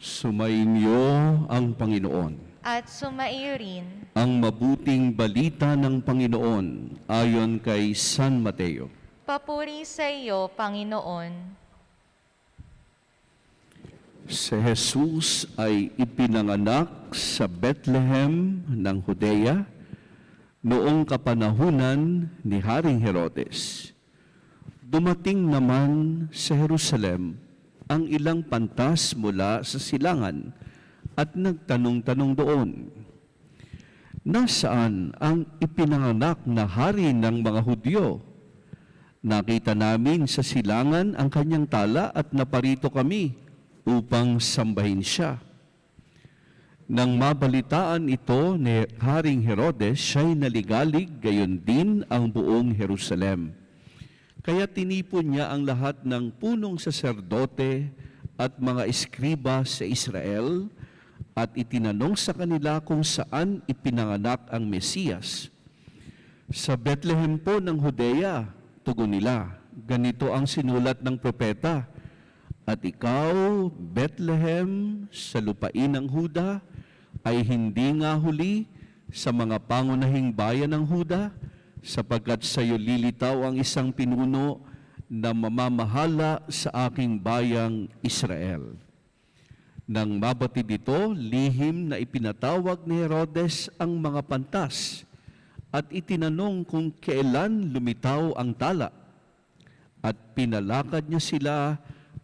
Sumainyo ang Panginoon. At sumaiyo rin. Ang mabuting balita ng Panginoon ayon kay San Mateo. Papuri sa iyo, Panginoon. Si Jesus ay ipinanganak sa Bethlehem ng Judea noong kapanahunan ni Haring Herodes. Dumating naman sa Jerusalem ang ilang pantas mula sa silangan at nagtanong-tanong doon, nasaan ang ipinanganak na hari ng mga Hudyo? Nakita namin sa silangan ang kanyang tala at naparito kami upang sambahin siya. Nang mabalitaan ito ni Haring Herodes, siya'y naligalig, gayon din ang buong Jerusalem. Kaya tinipon niya ang lahat ng punong saserdote at mga eskriba sa Israel at itinanong sa kanila kung saan ipinanganak ang Mesiyas. Sa Bethlehem po ng Judea, tugon nila, ganito ang sinulat ng propeta, at ikaw, Bethlehem, sa lupain ng Huda, ay hindi nga huli sa mga pangunahing bayan ng Huda, sapagkat sa iyo lilitaw ang isang pinuno na mamamahala sa aking bayang Israel. Nang mabatid ito, lihim na ipinatawag ni Herodes ang mga pantas at itinanong kung kailan lumitaw ang tala. At pinalakad niya sila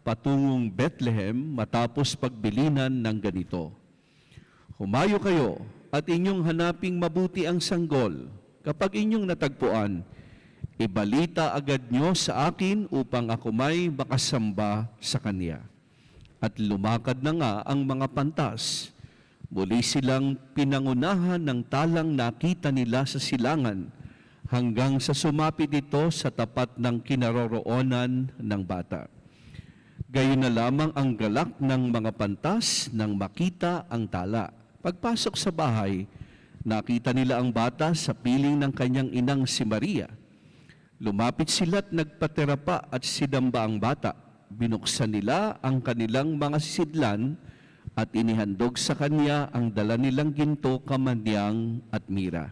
patungong Bethlehem matapos pagbilinan ng ganito. Humayo kayo at inyong hanaping mabuti ang sanggol. Kapag inyong natagpuan, ibalita agad nyo sa akin upang ako may makasamba sa kanya. At lumakad na nga ang mga pantas. Muli silang pinangunahan ng talang nakita nila sa silangan hanggang sa sumapit ito sa tapat ng kinaroroonan ng bata. Gayon na lamang ang galak ng mga pantas nang makita ang tala. Pagpasok sa bahay, nakita nila ang bata sa piling ng kanyang inang si Maria. Lumapit sila at nagpatira pa at sinamba ang bata. Binuksan nila ang kanilang mga sisidlan at inihandog sa kanya ang dala nilang ginto, kamanyang at mira.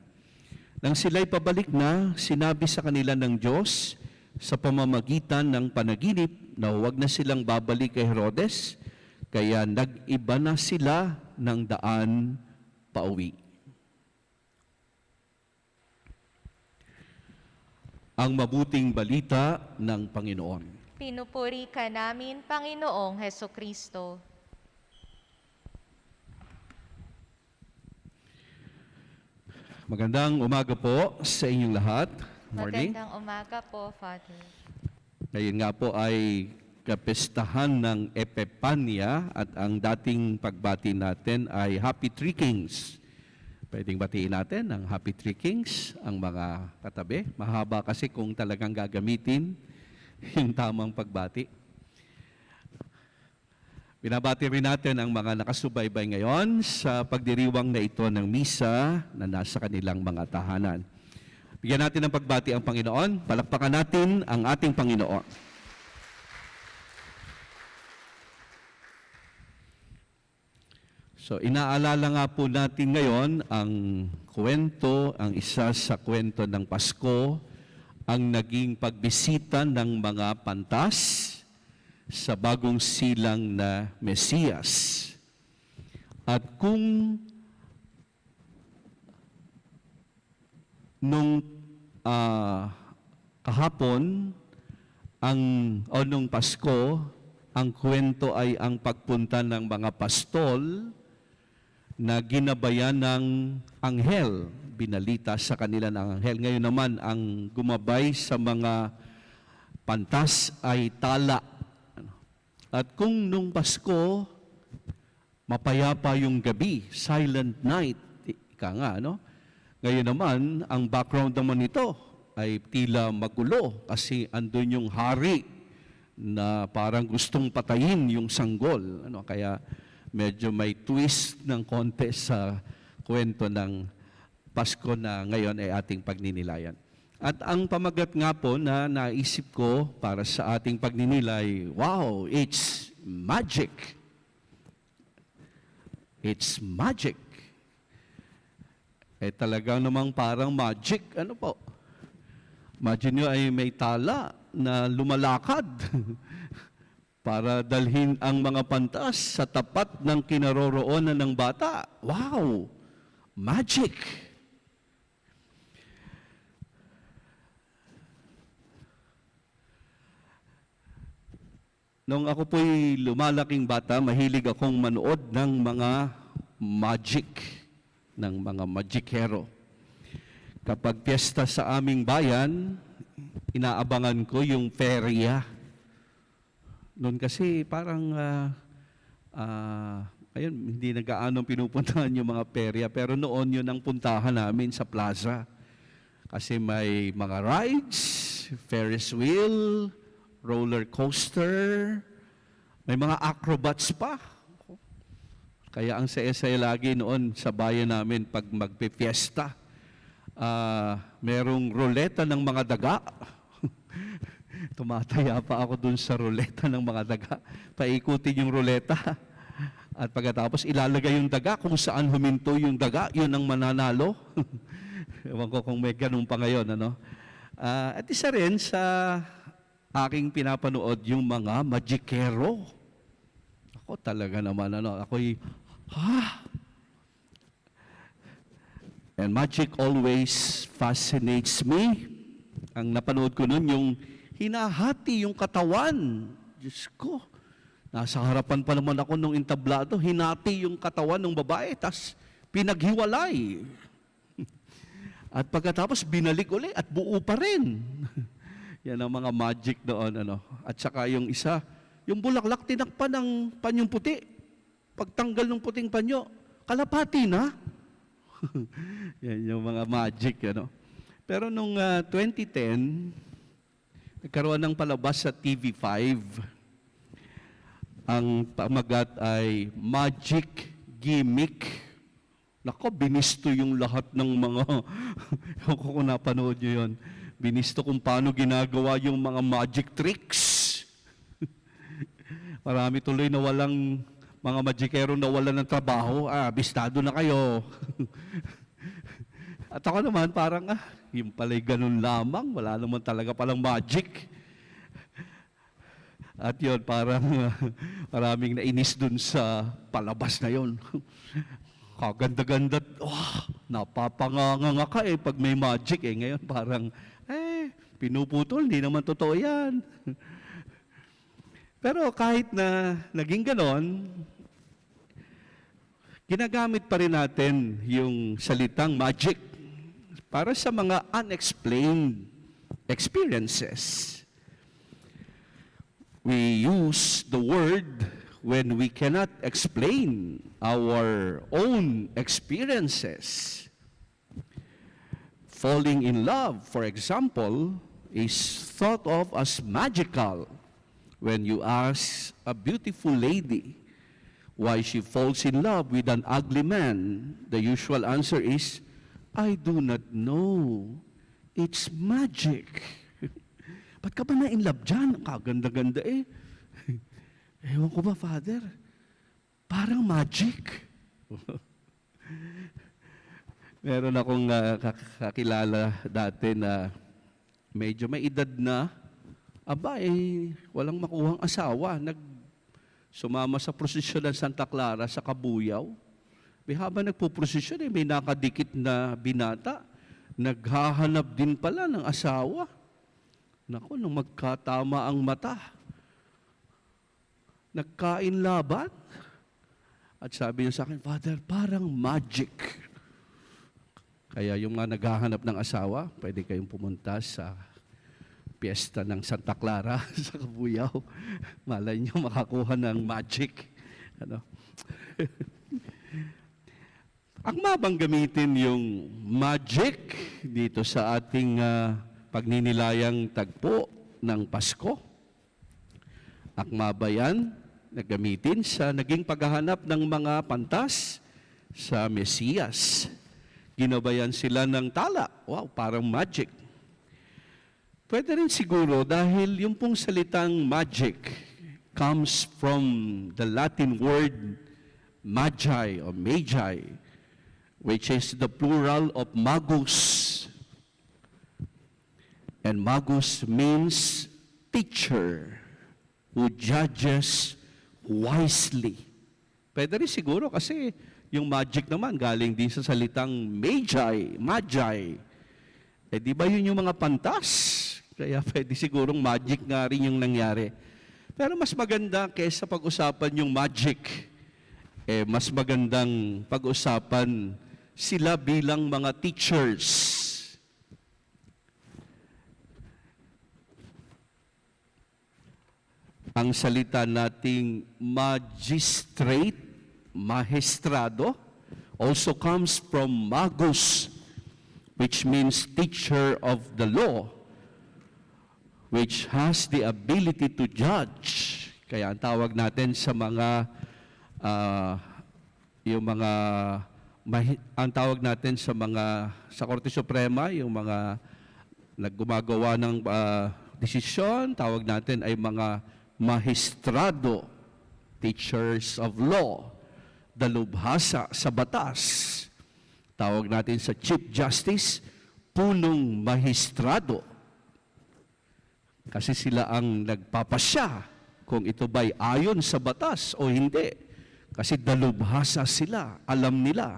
Nang sila'y pabalik na, sinabi sa kanila ng Diyos sa pamamagitan ng panaginip na huwag na silang babalik kay Herodes, kaya nag-iba na sila ng daan pauwi. Ang mabuting balita ng Panginoon. Pinupuri ka namin, Panginoong Hesukristo. Magandang umaga po sa inyong lahat. Morning. Magandang umaga po, Father. Ngayon nga po ay kapestahan ng Epepania at ang dating pagbati natin ay Happy Three Kings. Pwedeng batiin natin ang Happy Three Kings, ang mga katabi. Mahaba kasi kung talagang gagamitin yung tamang pagbati. Binabati rin natin ang mga nakasubaybay ngayon sa pagdiriwang na ito ng misa na nasa kanilang mga tahanan. Bigyan natin ng pagbati ang Panginoon. Palakpakan natin ang ating Panginoon. So, inaalala nga po natin ngayon ang kwento, ang isa sa kwento ng Pasko, ang naging pagbisita ng mga pantas sa bagong silang na Mesiyas. At kung nung kahapon, nung Pasko, ang kwento ay ang pagpunta ng mga pastol na ginabayan ng anghel, binalita sa kanila ng anghel. Ngayon naman, ang gumabay sa mga pantas ay tala. At kung nung Pasko, mapayapa yung gabi, silent night, ika nga, no? Ngayon naman, ang background naman nito ay tila magulo kasi andun yung hari na parang gustong patayin yung sanggol. Kaya medyo may twist ng konti sa kwento ng Pasko na ngayon ay ating pagninilayan. At ang pamagat nga po na naisip ko para sa ating pagninilay, wow, it's magic. It's magic. Talagang namang parang magic. Ano po? Imagine nyo ay may tala na lumalakad para dalhin ang mga pantas sa tapat ng kinaroroonan ng bata. Wow! Magic! Nung ako po'y lumalaking bata, mahilig akong manood ng mga magic, ng mga magikero. Kapag piyesta sa aming bayan, inaabangan ko yung perya. Noon kasi parang, ayun, hindi nagaanong pinupuntahan yung mga perya, pero noon yun ang puntahan namin sa plaza. Kasi may mga rides, Ferris wheel, roller coaster, may mga acrobats pa. Kaya ang saya-saya lagi noon sa bayan namin pag magpipiesta. Merong ruleta ng mga daga. Tumataya pa ako dun sa ruleta ng mga daga. Paikutin yung ruleta. At pagkatapos ilalagay yung daga kung saan huminto yung daga, yun ang mananalo. Ewan ko kung may ganun pa ngayon. Ano? At isa rin sa aking pinapanood yung mga magikero. Ako talaga naman, ako'y, And magic always fascinates me. Ang napanood ko nun, yung hinahati yung katawan. Diyos ko, nasa harapan pa naman ako nung entablado, hinati yung katawan ng babae, tas pinaghiwalay. At pagkatapos, binalik uli at buo pa rin. Yan ang mga magic doon. At saka yung isa, yung bulaklak tinakpan ng panyong puti. Pagtanggal ng puting panyo, kalapati na. Yan yung mga magic. Pero nung 2010, nagkaroon ng palabas sa TV5. Ang pamagat ay Magic Gimmick. Nako, binisto yung lahat ng mga, kung napanood nyo yun, binisto kung paano ginagawa yung mga magic tricks. Marami tuloy na walang, mga magikero na wala ng trabaho, bistado na kayo. At ako naman parang, yung pala'y ganun lamang, wala naman talaga palang magic. At yun, parang maraming nainis dun sa palabas na yun. Kaganda-ganda, napapanganga ka pag may magic Ngayon parang, pinuputol, hindi naman totoo yan. Pero kahit na naging ganon, ginagamit pa rin natin yung salitang magic para sa mga unexplained experiences. We use the word when we cannot explain our own experiences. Falling in love, for example, is thought of as magical. When you ask a beautiful lady why she falls in love with an ugly man, the usual answer is, I do not know. It's magic. Ba't ka ba na-in-love dyan? Kaganda-ganda Ewan ko ba, Father? Parang magic. Meron akong kakilala dati na medyo may edad na, walang makuhang asawa. Sumama sa prosesyon ng Santa Clara sa Kabuyaw. Habang nagpo-prosesyon, may nakadikit na binata. Naghahanap din pala ng asawa. Naku, nung magkatama ang mata, nagkain laban. At sabi niya sa akin, Father, parang magic. Kaya yung mga naghahanap ng asawa, pwede kayong pumunta sa piyesta ng Santa Clara sa Kabuyaw. Malay nyo makakuha ng magic. Akma bang gamitin yung magic dito sa ating pagninilayang tagpo ng Pasko? Akma ba yan na gamitin sa naging paghahanap ng mga pantas sa Mesiyas? Ginabayan sila ng tala. Wow, parang magic. Pwede rin siguro dahil yung pong salitang magic comes from the Latin word magi or magi, which is the plural of magus. And magus means teacher who judges wisely. Pwede rin siguro kasi yung magic naman galing din sa salitang magi. Eh di ba yun yung mga pantas? Kaya pwede sigurong magic nga rin yung nangyari. Pero mas maganda kaysa pag-usapan yung magic, mas magandang pag-usapan sila bilang mga teachers. Ang salita nating magistrate, maestrado, also comes from magus, which means teacher of the law, which has the ability to judge. Kaya ang tawag natin sa mga ang tawag natin sa Korte Suprema, yung mga naggumagawa ng desisyon, tawag natin ay mga maestrado, teachers of law, dalubhasa sa batas. Tawag natin sa Chief Justice, punong maestrado. Kasi sila ang nagpapasya kung ito ba'y ayon sa batas o hindi. Kasi dalubhasa sila, alam nila.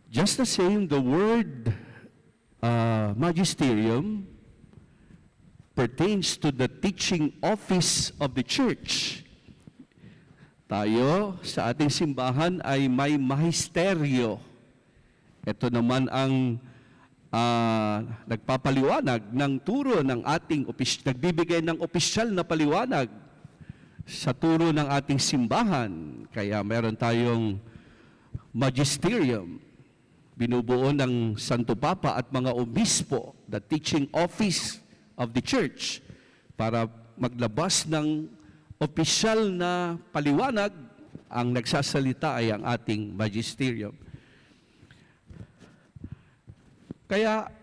Just the same, the word magisterium pertains to the teaching office of the church. Tayo sa ating simbahan ay may mahisteryo. Ito naman ang nagpapaliwanag ng turo ng ating nagbibigay ng opisyal na paliwanag sa turo ng ating simbahan. Kaya meron tayong magisterium, binubuo ng Santo Papa at mga obispo, the teaching office of the church, para maglabas ng opisyal na paliwanag. Ang nagsasalita ay ang ating magisterium. Kaya,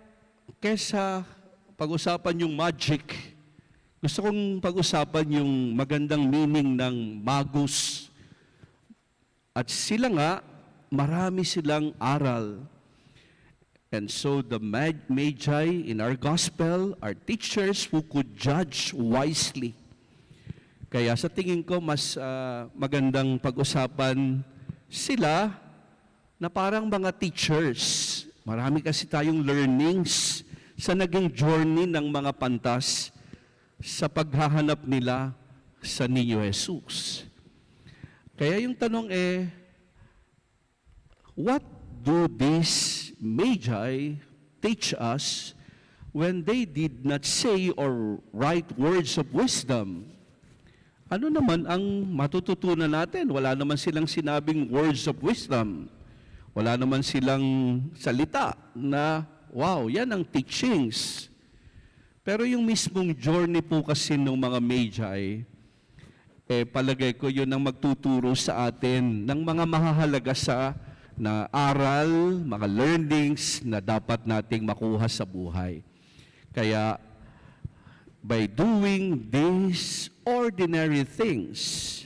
kesa pag-usapan yung magic, gusto kong pag-usapan yung magandang meaning ng magus. At sila nga, marami silang aral. And so the magi in our gospel are teachers who could judge wisely. Kaya sa tingin ko, mas magandang pag-usapan sila na parang mga teachers. Marami kasi tayong learnings sa naging journey ng mga pantas sa paghahanap nila sa Niño Jesus. Kaya yung tanong what do these magi teach us when they did not say or write words of wisdom? Ano naman ang matututunan natin? Wala naman silang sinabing words of wisdom. Wala naman silang salita na, wow, yan ang teachings. Pero yung mismong journey po kasi ng mga magi, palagay ko yun ang magtuturo sa atin ng mga mahahalaga na aral, mga learnings na dapat nating makuha sa buhay. Kaya, by doing these ordinary things,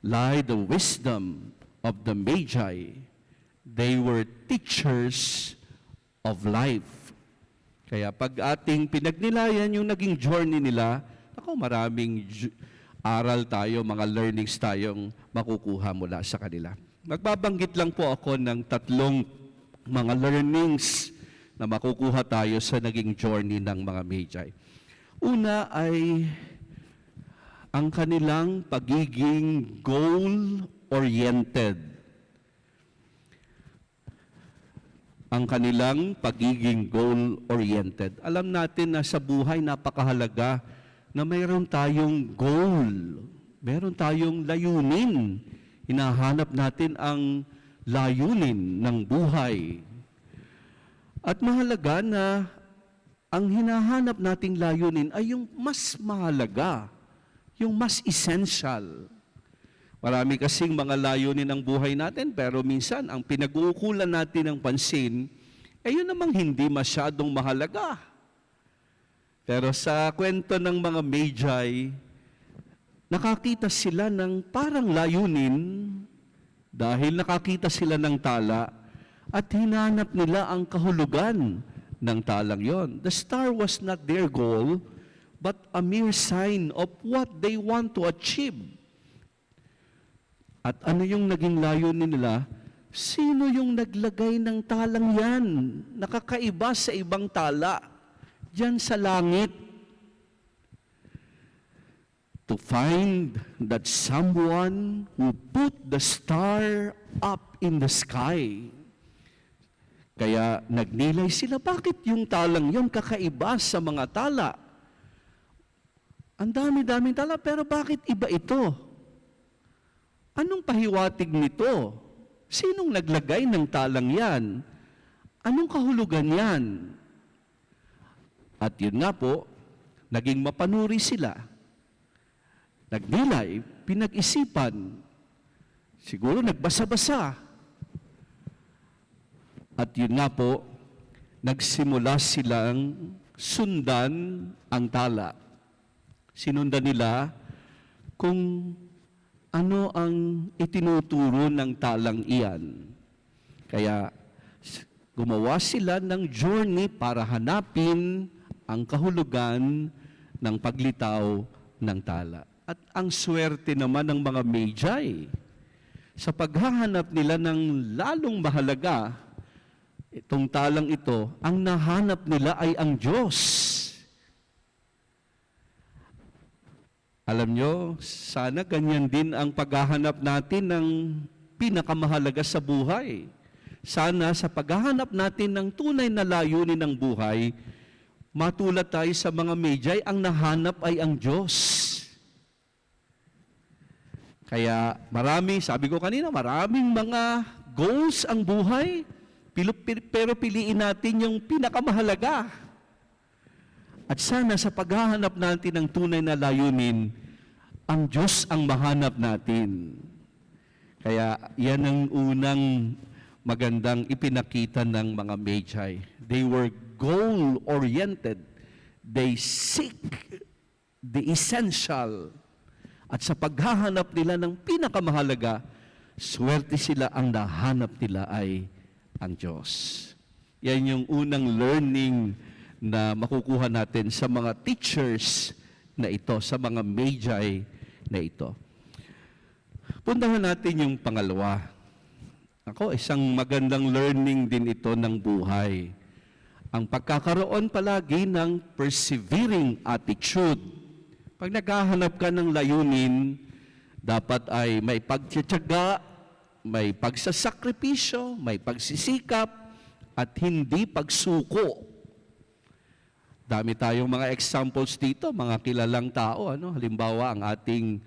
lie the wisdom of the magi. They were teachers of life. Kaya pag ating pinagnilayan yung naging journey nila, maraming aral tayo, mga learnings tayong makukuha mula sa kanila. Magbabanggit lang po ako ng 3 mga learnings na makukuha tayo sa naging journey ng mga magi. Una ay ang kanilang pagiging goal-oriented. Ang kanilang pagiging goal-oriented. Alam natin na sa buhay napakahalaga na mayroon tayong goal. Mayroon tayong layunin. Hinahanap natin ang layunin ng buhay. At mahalaga na ang hinahanap nating layunin ay yung mas mahalaga, yung mas essential. Marami kasing mga layunin ng buhay natin, pero minsan ang pinag-uukulan natin ng pansin, yun namang hindi masyadong mahalaga. Pero sa kwento ng mga magi, nakakita sila ng parang layunin dahil nakakita sila ng tala at hinanap nila ang kahulugan ng talang yon. The star was not their goal, but a mere sign of what they want to achieve. At ano yung naging layunin nila? Sino yung naglagay ng talang yan? Nakakaiba sa ibang tala, diyan sa langit. To find that someone who put the star up in the sky. Kaya nagnilay sila, bakit yung talang yon kakaiba sa mga tala? Ang dami-daming tala, pero bakit iba ito? Anong pahiwatig nito? Sinong naglagay ng talang yan? Anong kahulugan yan? At yun nga po, naging mapanuri sila. Nagnilay, pinag-isipan, siguro nagbasa-basa. At yun nga po, nagsimula silang sundan ang tala. Sinundan nila kung ano ang itinuturo ng talang iyan. Kaya gumawa sila ng journey para hanapin ang kahulugan ng paglitaw ng tala. At ang swerte naman ng mga Magi, sa paghahanap nila ng lalong mahalaga, itong talang ito, ang nahanap nila ay ang Diyos. Alam nyo, sana ganyan din ang paghahanap natin ng pinakamahalaga sa buhay. Sana sa paghahanap natin ng tunay na layunin ng buhay, matulad tayo sa mga Magi, ang nahanap ay ang Diyos. Kaya marami, sabi ko kanina, maraming mga goals ang buhay, pero piliin natin yung pinakamahalaga. At sana sa paghahanap natin ng tunay na layunin, ang Diyos ang mahanap natin. Kaya yan ang unang magandang ipinakita ng mga Magi. They were goal-oriented. They seek the essential. At sa paghahanap nila ng pinakamahalaga, swerte sila, ang nahanap nila ay ang Diyos. Yan yung unang learning na makukuha natin sa mga teachers na ito, sa mga Magi na ito. Puntahan natin yung pangalawa. Ako, isang magandang learning din ito ng buhay. Ang pagkakaroon palagi ng persevering attitude. Pag naghahanap ka ng layunin, dapat ay may pagtitiyaga, may pagsasakripisyo, may pagsisikap, at hindi pagsuko. Dami tayong mga examples dito, mga kilalang tao. Halimbawa, ang ating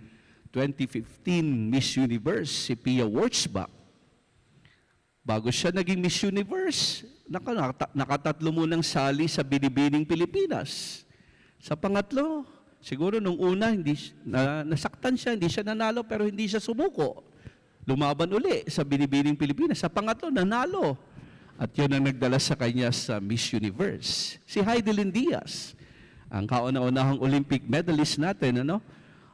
2015 Miss Universe, si Pia Wurtzbach. Bago siya naging Miss Universe, nakatatlo munang sali sa Binibining Pilipinas. Sa pangatlo, siguro nung una, nasaktan siya, hindi siya nanalo, pero hindi siya sumuko. Lumaban uli sa Binibining Pilipinas. Sa pangatlo, nanalo. At yun ang nagdala sa kanya sa Miss Universe. Si Heidelin Diaz, ang kauna-unahang Olympic medalist natin,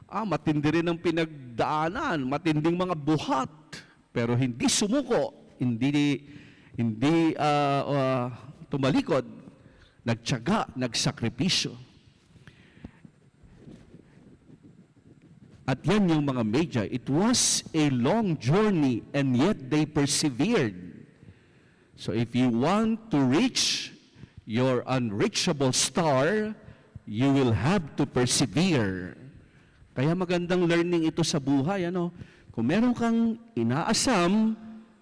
matindi rin ang pinagdaanan, matinding mga buhat, pero hindi sumuko, hindi tumalikod, nagtiyaga, nagsakripisyo. At yan yung mga Magi. It was a long journey, and yet they persevered. So if you want to reach your unreachable star, you will have to persevere. Kaya magandang learning ito sa buhay. Kung meron kang inaasam,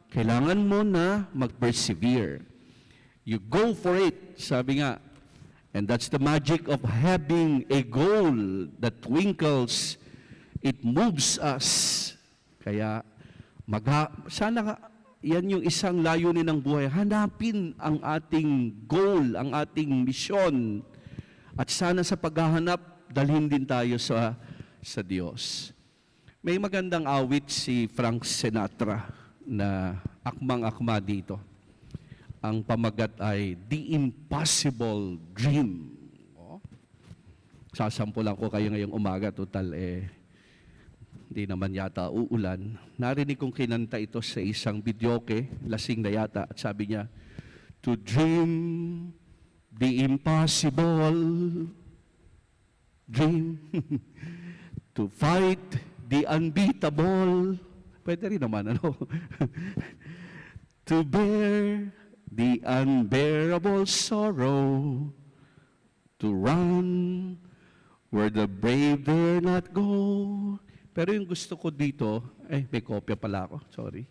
kailangan mo na mag-persevere. You go for it, sabi nga. And that's the magic of having a goal that twinkles. It moves us. Kaya sana yan yung isang layunin ng buhay. Hanapin ang ating goal, ang ating misyon. At sana sa paghahanap, dalhin din tayo sa Diyos. May magandang awit si Frank Sinatra na akmang-akma dito. Ang pamagat ay The Impossible Dream. Sasampulan ko kayo ngayong umaga, total Di naman yata uulan. Narinig kong kinanta ito sa isang videoke, lasing na yata, at sabi niya, to dream the impossible, dream, to fight the unbeatable, pwede rin naman, ano? To bear the unbearable sorrow, to run where the brave dare not go. Pero yung gusto ko dito, may kopya pala ako, sorry.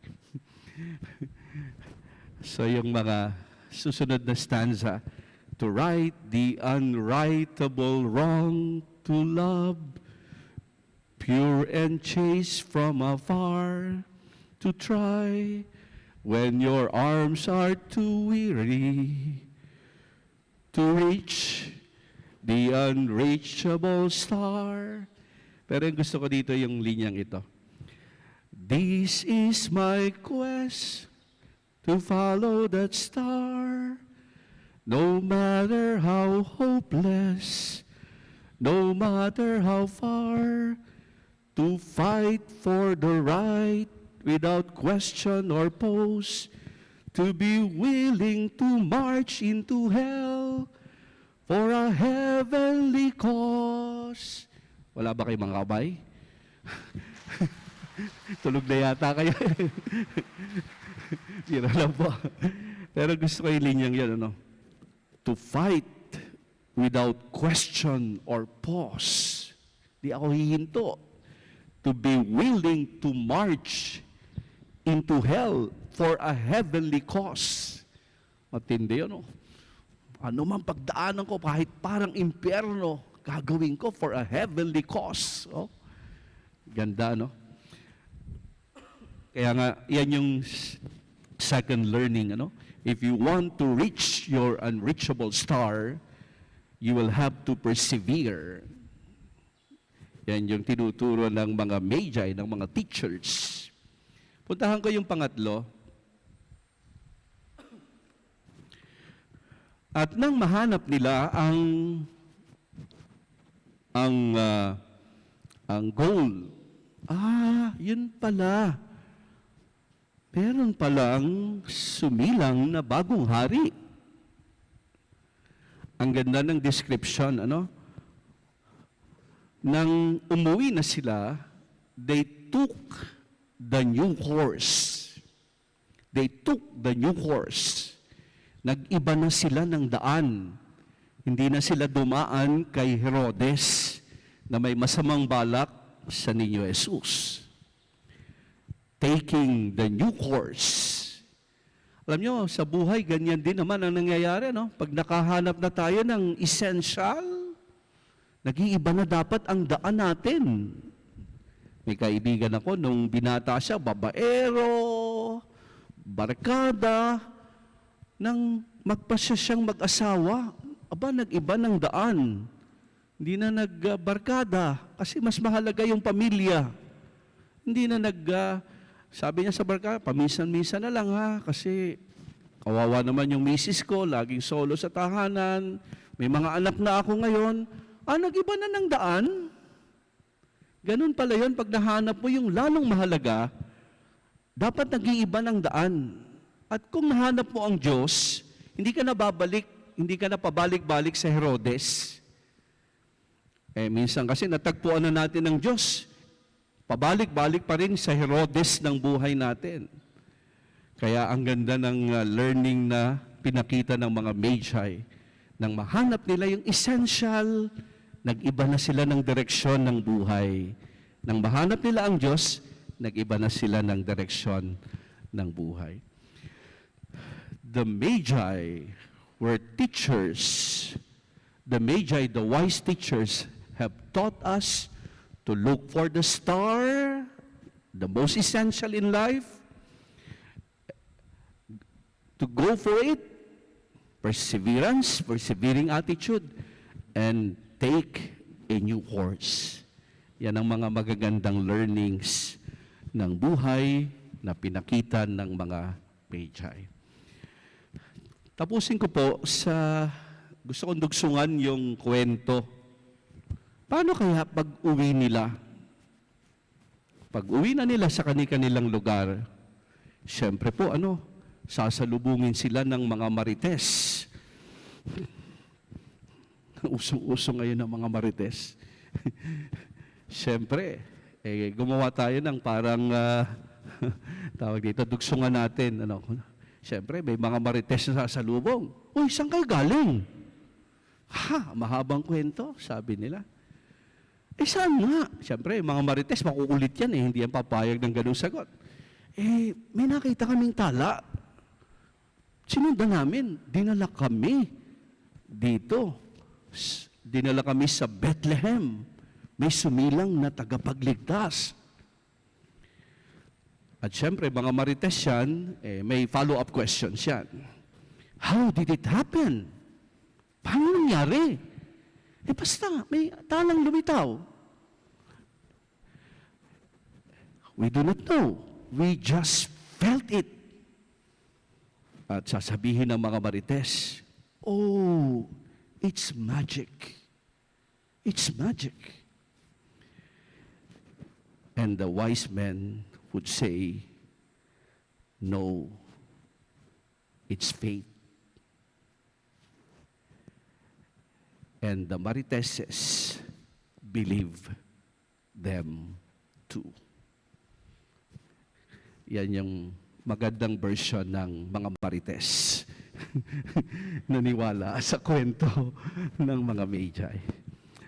So yung mga susunod na stanza, to right the unrightable wrong, to love pure and chaste from afar, to try when your arms are too weary, to reach the unreachable star. Pero yung gusto ko dito yung linyang ito. This is my quest to follow that star, no matter how hopeless, no matter how far, to fight for the right without question or pose, to be willing to march into hell for a heavenly cause. Wala ba kayong mga kabay? Tulog na yata kayo. Bira lang po. Pero gusto ko yung linyang yan, ano? To fight without question or pause. Di ako hihinto. To be willing to march into hell for a heavenly cause. Matindi yun, no? Ano man pagdaanan ko, kahit parang impyerno, gagawin ko for a heavenly cause. Oh, ganda, no? Kaya nga, yan yung second learning, ano? If you want to reach your unreachable star, you will have to persevere. Yan yung tinuturo ng mga magi, ng mga teachers. Puntahan ko yung pangatlo. At nang mahanap nila ang goal. Yun pala. Meron palang sumilang na bagong hari. Ang ganda ng description, ano? Nang umuwi na sila, they took the new horse. They took the new horse. Nag-iba na sila ng daan. Hindi na sila dumaan kay Herodes na may masamang balak sa Niño Jesus. Taking the new course. Alam nyo, sa buhay, ganyan din naman ang nangyayari, no? Pag nakahanap na tayo ng essential, nag-iiba na dapat ang daan natin. May kaibigan ako, nung binata siya, babaero, barkada, nang magpasya siyang mag-asawa, nag-iba ng daan. Hindi na nagbarkada kasi mas mahalaga yung pamilya. Hindi na sabi niya sa barkada, paminsan-minsan na lang ha, kasi kawawa naman yung misis ko, laging solo sa tahanan, may mga anak na ako ngayon. Nag-iba na ng daan. Ganun pala yun, pag nahanap mo yung lalong mahalaga, dapat nag-iiba ng daan. At kung nahanap mo ang Diyos, hindi ka na pabalik-balik sa Herodes. Minsan kasi natagpuan na natin ng Diyos, pabalik-balik pa rin sa Herodes ng buhay natin. Kaya ang ganda ng learning na pinakita ng mga magi. Nang mahanap nila yung essential, nag-iba na sila ng direksyon ng buhay. Nang mahanap nila ang Diyos, nag-iba na sila ng direksyon ng buhay. The magi were teachers. The magi, the wise teachers, have taught us to look for the star, the most essential in life, to go for it, perseverance, persevering attitude, and take a new course. Yan ang mga magagandang learnings ng buhay na pinakita ng mga magi. Tapusin ko po gusto kong dugsungan yung kwento. Paano kaya pag-uwi nila? Pag uwi na nila sa kanilang lugar, siyempre po, sasalubungin sila ng mga marites. Usong-uso ngayon ng mga marites. Siyempre, gumawa tayo ng parang, tawag dito, dugsungan natin. Siyempre, may mga marites na sasalubong. Uy, saan kayo galing? Mahabang kwento, sabi nila. Saan nga? Siyempre, mga marites, makukulit yan hindi yan papayag ng ganung sagot. May nakita kaming tala. Sinundan namin, dinala kami dito. Dinala kami sa Bethlehem. May sumilang na tagapagligtas. At siyempre, mga marites yan, may follow-up questions yan. How did it happen? Paano nangyari? Basta, may talang lumitaw. We do not know. We just felt it. At sasabihin ng mga marites, oh, it's magic. It's magic. And the wise men would say, no, it's faith. And the mariteses believe them too. Yan yung magandang version ng mga marites. Naniwala sa kwento ng mga Magi.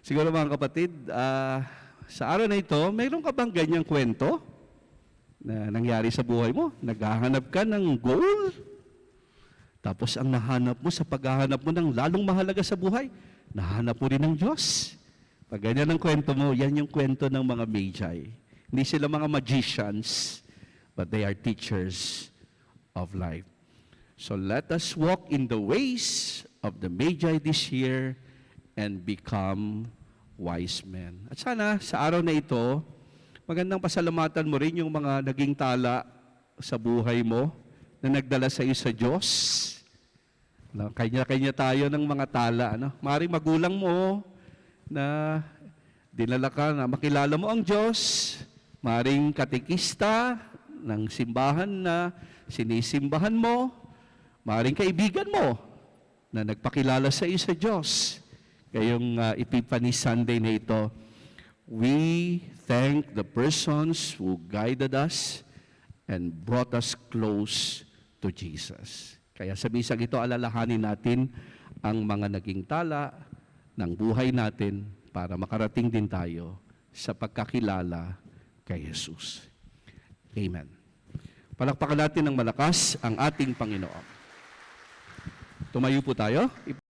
Siguro mga kapatid, sa araw na ito, mayroon ka bang ganyang kwento na nangyari sa buhay mo? Naghahanap ka ng goal? Tapos ang nahanap mo sa paghahanap mo ng lalong mahalaga sa buhay, nahanap mo rin ng Diyos. Pag ganyan ang kwento mo, yan yung kwento ng mga Magi. Hindi sila mga magicians, but they are teachers of life. So let us walk in the ways of the Magi this year and become wise men. At sana sa araw na ito, magandang pasalamatan mo rin yung mga naging tala sa buhay mo na nagdala sa iyo sa Diyos. Kanya-kanya tayo ng mga tala. Maaaring magulang mo na dinala ka na makilala mo ang Diyos. Maaaring katekista ng simbahan na sinisimbahan mo. Maaaring kaibigan mo na nagpakilala sa iyo sa Diyos. Ngayong Epiphany Sunday na ito, we thank the persons who guided us and brought us close to Jesus. Kaya sa bisang ito, alalahanin natin ang mga naging tala ng buhay natin para makarating din tayo sa pagkakilala kay Jesus. Amen. Palakpakan natin ng malakas ang ating Panginoon. Tumayo po tayo.